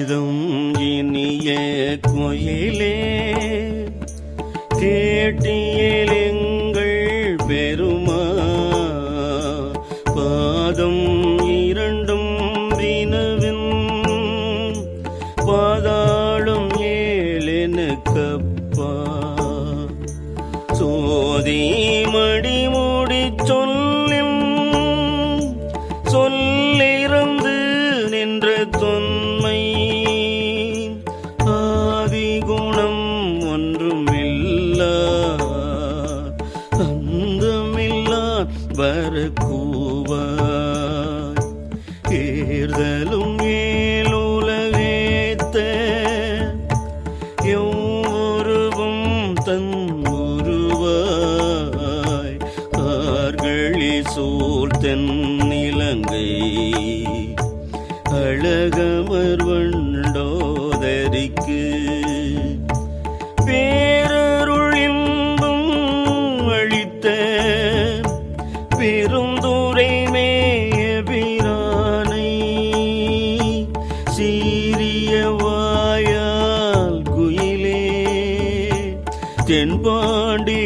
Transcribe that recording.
கீதம் இனிய கோயிலே கேட்டியேலெங்கள் பெருமா பாதம் இரண்டும் வினவின் பாதாளும் ஏழெனுக்கப்பா சோதி மடிமூடி சொல்லில் சொல்லிறந்து நின்ற தொன்மை ஆதிகுணம் ஒன்றுமில்லா அந்தமில்லா வரக்கூவாய் ஏறுதலும் ஏழுலகேத்த எவ்வொருவும் தன்னுருவாய் ஆர்களி சூழ் தென்னிலங்கை அழகமர் வண்டோதரிக்கு பேரருள் இன்பம் அளித்த பெருந்துரை மேய பிரானை சீரிய வாயால் குயிலே தென்பாண்டி